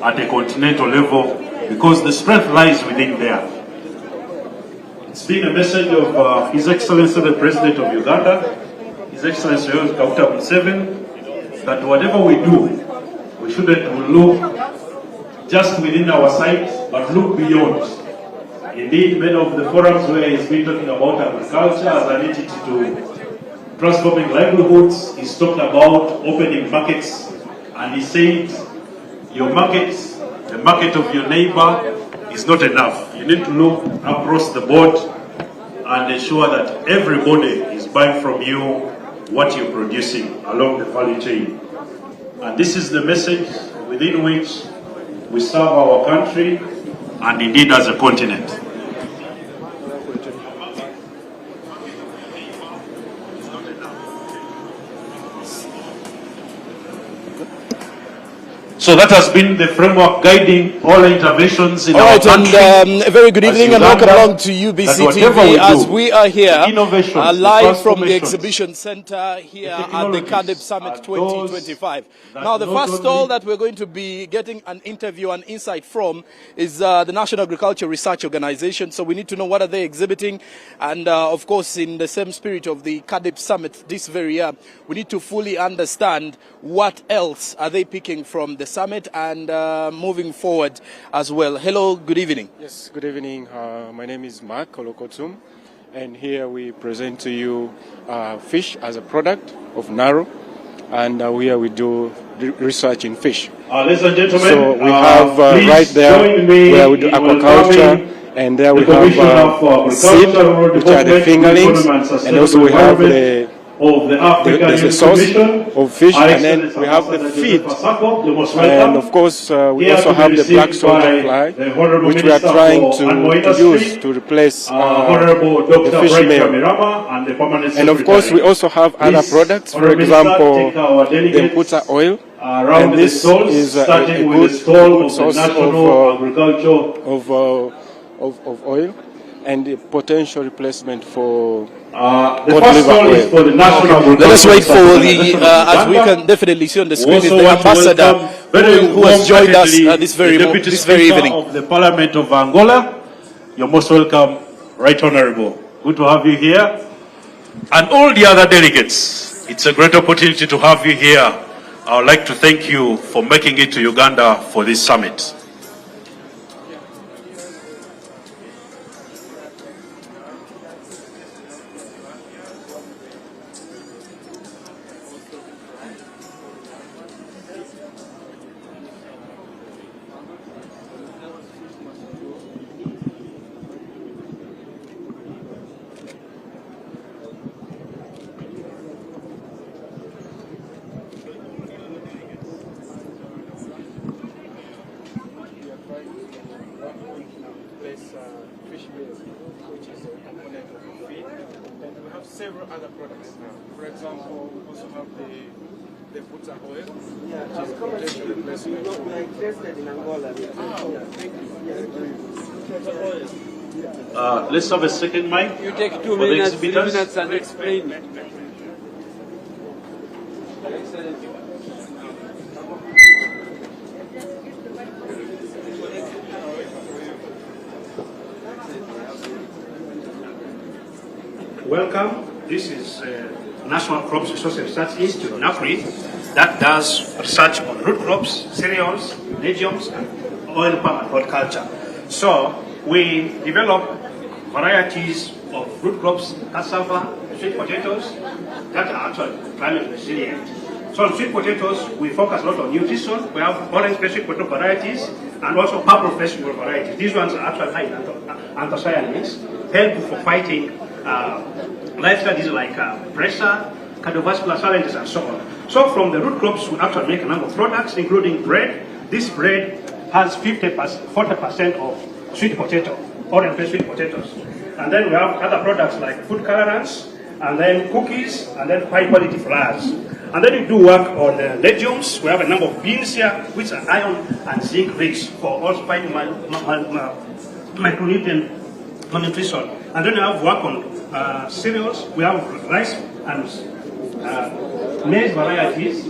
at a continental level, because the strength lies within there. It's been a message of His Excellency the President of Uganda, His Excellency Dr. Museveni, that whatever we do, we shouldn't look just within our sight, but look beyond. Indeed, many of the forums where he's been talking about agriculture as an entity to transforming livelihoods, he's talked about opening markets, and he said, your market, the market of your neighbor, is not enough. You need to look across the board and ensure that everybody is buying from you what you're producing along the value chain. And this is the message within which we serve our country and indeed as a continent. So that has been the framework guiding all interventions in our country. And a very good evening and welcome along to UBC TV as we are here live from the exhibition center here at the Caadp Summit 2025. Now, the first stall that we're going to be getting an interview and insight from is the National Agriculture Research Organization. So we need to know what are they exhibiting, and of course, in the same spirit of the Caadp Summit this very year, we need to fully understand what else are they picking from the summit and moving forward as well. Hello, good evening. Yes, good evening. My name is Mark Olokotum, and here we present to you fish as a product of Naro, and here we do research in fish. Ladies and gentlemen, so we have right there where we do aquaculture, and there we have seed, which are the fingerlings, and also we have the source of fish, and then we have the feed, and of course we also have the black soldier fly, which we are trying to use to replace the fish meal. And of course we also have other products, for example the mputa oil, and this is a good source of oil and a potential replacement for the first one is for the national. Let us wait for the, as we can definitely see on the screen, is the ambassador who has joined us this very evening. Of the Parliament of Angola. You're most welcome, Right Honorable. Good to have you here. And all the other delegates, it's a great opportunity to have you here. I would like to thank you for making it to Uganda for this summit. Several other products now. For example, we also have the mputa oil, which is a potential replacement. We are interested in Angola. Let's have a second mic. You take 2 minutes, 3 minutes and explain. Welcome. This is National Crops Resource Research Institute, NACRI, that does research on root crops, cereals, legumes, and oil palm and horticulture. So we develop varieties of root crops, cassava, sweet potatoes, that are actually climate resilient. So on sweet potatoes, we focus a lot on nutrition. We have orange fresh sweet potato varieties and also purple fresh sweet potato varieties. These ones are actually high in anthocyanins, helpful for fighting lifestyle diseases like pressure, cardiovascular challenges, and so on. So from the root crops, we actually make a number of products, including bread. This bread has 40% of sweet potato, orange fresh sweet potatoes. And then we have other products like food colorants, and then cookies, and then high quality flours. And then we do work on legumes. We have a number of beans here, which are iron and zinc rich for also fighting micronutrient malnutrition. And then we have work on cereals. We have rice and maize varieties.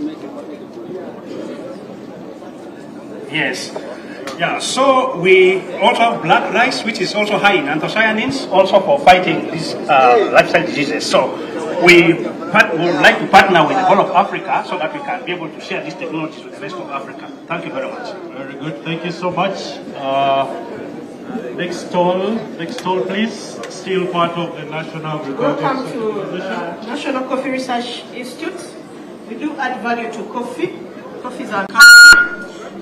Yes. Yeah, so we also have black rice, which is also high in anthocyanins, also for fighting these lifestyle diseases. So we would like to partner with the whole of Africa so that we can be able to share these technologies with the rest of Africa. Thank you very much. Very good. Thank you so much. Next stall, please. Still part of the National Agriculture. Welcome to National Coffee Research Institute. We do add value to coffee. Coffee is our country.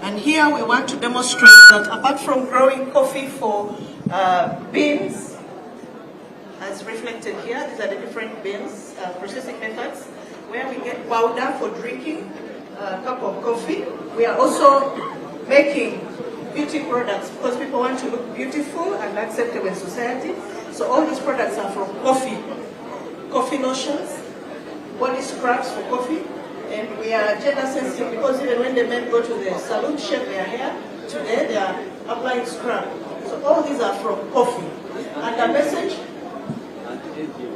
And here we want to demonstrate that apart from growing coffee for beans, as reflected here, these are the different beans, processing methods, where we get powder for drinking a cup of coffee. We are also making beauty products because people want to look beautiful and acceptable in society. So all these products are from coffee. Coffee lotions, body scrubs for coffee. And we are gender sensitive because even when the men go to the salon, shave their hair, today they are applying scrub. So all these are from coffee. And the message,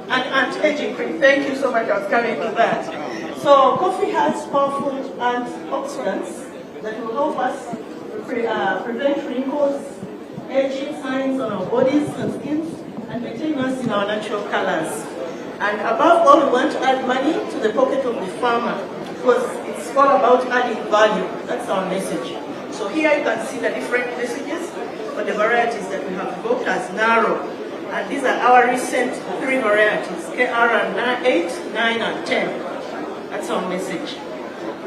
and anti-aging cream. Thank you so much, I was coming to that. So coffee has powerful antioxidants that will help us prevent wrinkles, aging signs on our bodies and skins, and maintain us in our natural colors. And above all, we want to add money to the pocket of the farmer because it's all about adding value. That's our message. So here you can see the different messages for the varieties that we have evoked as narrow. And these are our recent 3 varieties, KR 8, 9, and 10. That's our message.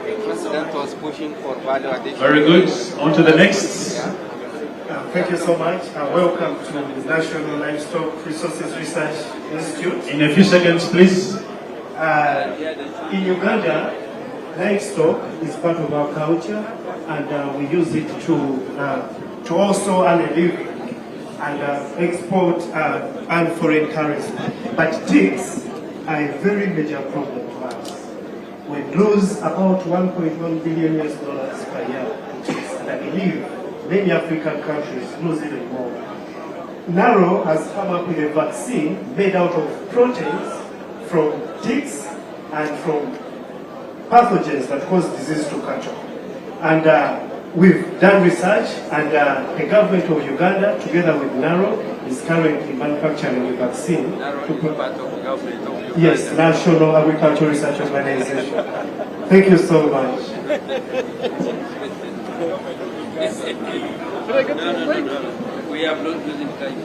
Thank you so much. That was pushing for value addition. Very good. On to the next. Thank you so much. Welcome to the National Livestock Resources Research Institute. In a few seconds, please. In Uganda, livestock is part of our culture, and we use it to also earn a living and export and foreign currency. But ticks are a very major problem to us. We lose about $1.1 billion per year to ticks, and I believe many African countries lose even more. Narrow has come up with a vaccine made out of proteins from ticks and from pathogens that cause disease to cattle. And we've done research, and the government of Uganda, together with Narrow, is currently manufacturing a vaccine. Yes, National Agricultural Research Organization. Thank you so much. We have not using time.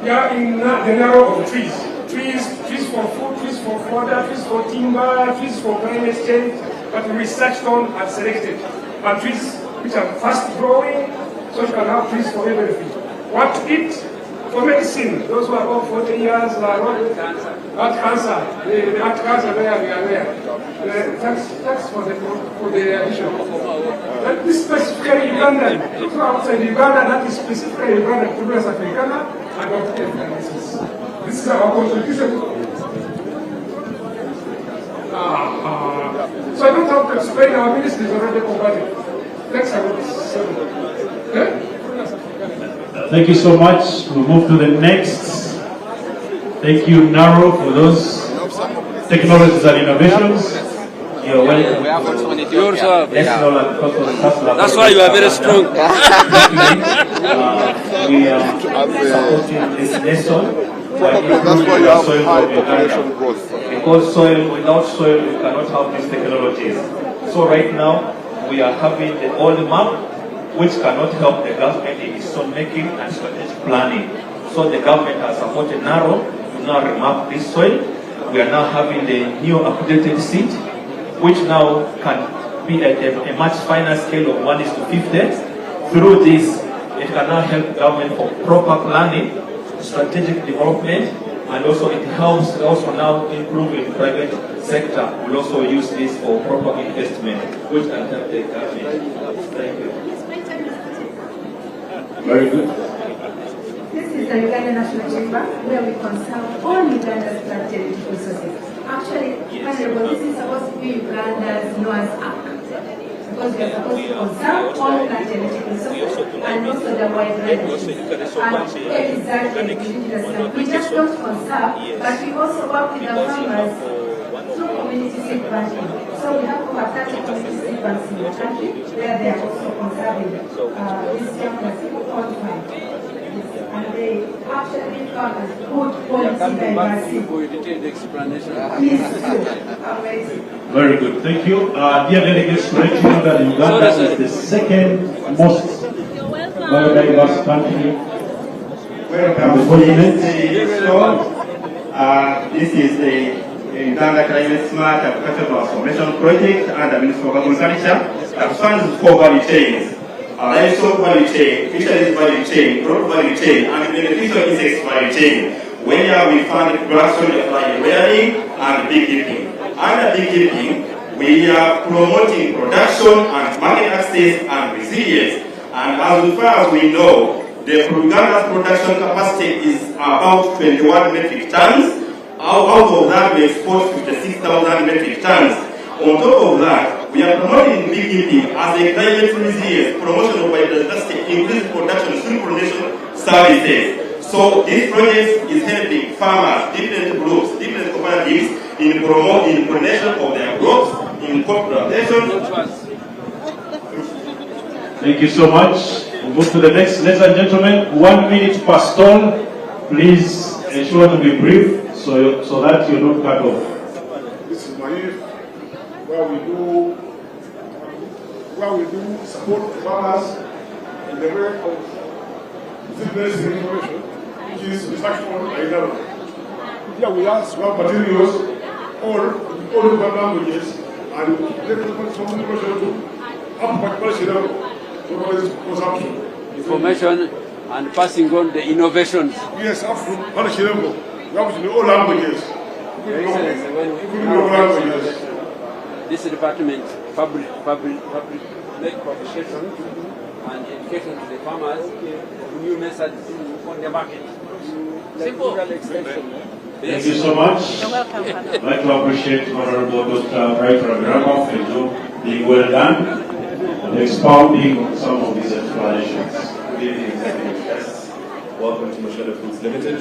Yeah, in the narrow of trees. Trees for food, trees for fodder, trees for timber, trees for climate change, but we researched on and selected. And trees which are fast growing, so you can have trees for everything. What to eat? For medicine, those who are about 40 years, heart cancer, the heart cancer, we are there. Thanks for the addition. But this specifically Ugandan, those who are outside Uganda, that is specifically Ugandan, Progress Africana, and not this is our contribution. So I don't have to explain, our ministry is already converted. Thanks a lot. Thank you so much. We'll move to the next. Thank you, Naro, for those technologies and innovations. You're welcome. We have also an Ethiopia. That's why you are very strong. We are supporting this nation. That's why you have high population growth. Because without soil, we cannot have these technologies. So right now, we are having the old map, which cannot help the government in decision making and strategic planning. So the government has supported Narrow to now remap this soil. We are now having the new updated seed, which now can be at a much finer scale of 1:50. Through this, it can now help government for proper planning, strategic development, and also it helps also now improving private sector. We'll also use this for proper investment, which can help the government. Thank you. Very good. This is the Uganda National Chamber, where we consult all Uganda's strategic resources. Actually, Honorable, this is supposed to be Uganda's Noah's Ark, because we are supposed to consult all strategic resources and also the wide range. And exactly, we just don't consult, but we also work with the farmers through community seed planting. So we have over 30 community seed banks in the country where they are also conserving these young qualified. And they actually found as good policy diversity. Please do. I'm waiting. Very good, thank you. Dear delegates, to let you know that Uganda is the second most biodiverse country on the continent. This is the Uganda Climate Smart Agricultural Transformation Project under the Ministry of Agriculture that funds 4 value chains. Livestock value chain, fisheries value chain, crop value chain, and beneficial insects value chain, where we fund production of rearing and beekeeping. Under beekeeping, we are promoting production and market access and resilience. And as far as we know, the Uganda's production capacity is about 21 metric tons. Out of that, we export 56,000 metric tons. On top of that, we are promoting beekeeping as a climate resilience, promotion of biodiversity, increased production, through pollination services. So this project is helping farmers, different groups, different cooperatives in promoting pollination of their crops, in crop plantation. Thank you so much. We'll move to the next. Ladies and gentlemen, 1 minute per stall. Please ensure to be brief so that you're not cut off. This is my where we do support farmers in the way of fitness and innovation, which is research on ideology. Here we have materials all different languages and different communication to up capacity for consumption. Information and passing on the innovations. Yes, up to policy level. We have in all languages. This department public publication and education to the farmers of new methods on the market. Simple. Thank you so much. You're welcome. I'd like to appreciate Honorable Dr. Bright Ragama for job being well done and expounding on some of these explanations. Good evening, executive guests. Welcome to Munyonyo Foods Limited.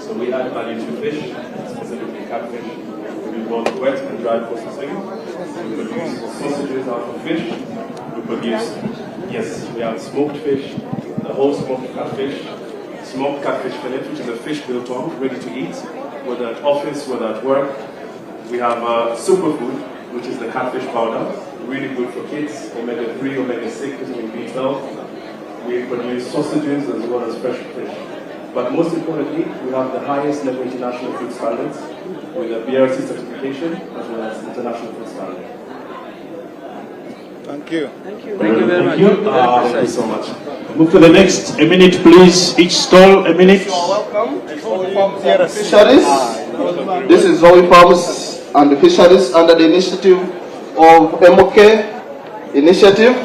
So we add value to fish, specifically catfish. We do both wet and dry processing. We produce sausages out of fish. We produce, we have smoked fish, the whole smoked catfish fillet, which is a fish biltong, ready to eat, whether at office, whether at work. We have superfood, which is the catfish powder, really good for kids, omega-3, omega-6, vitamin B12. We produce sausages as well as fresh fish. But most importantly, we have the highest level international food standards with a BRC certification as well as international food standard. Thank you. Thank you very much. Thank you so much. Move to the next. A minute, please. Each stall, a minute. Welcome. Fisheries. This is Zoe Farms and Fisheries under the initiative of MOK initiative.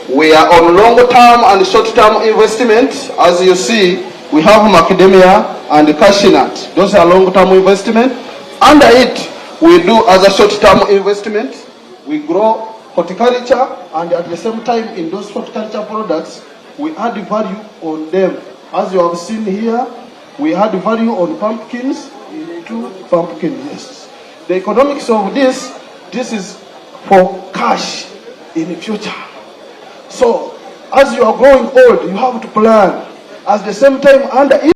We are on long-term and short-term investment. As you see, we have macadamia and cashew nut. Those are long-term investment. Under it, we do as a short-term investment. We grow horticulture, and at the same time, in those horticulture products, we add value on them. As you have seen here, we add value on pumpkins into pumpkin nests. The economics of this is for cash in the future. So, as you are growing old, you have to plan. At the same time, under it,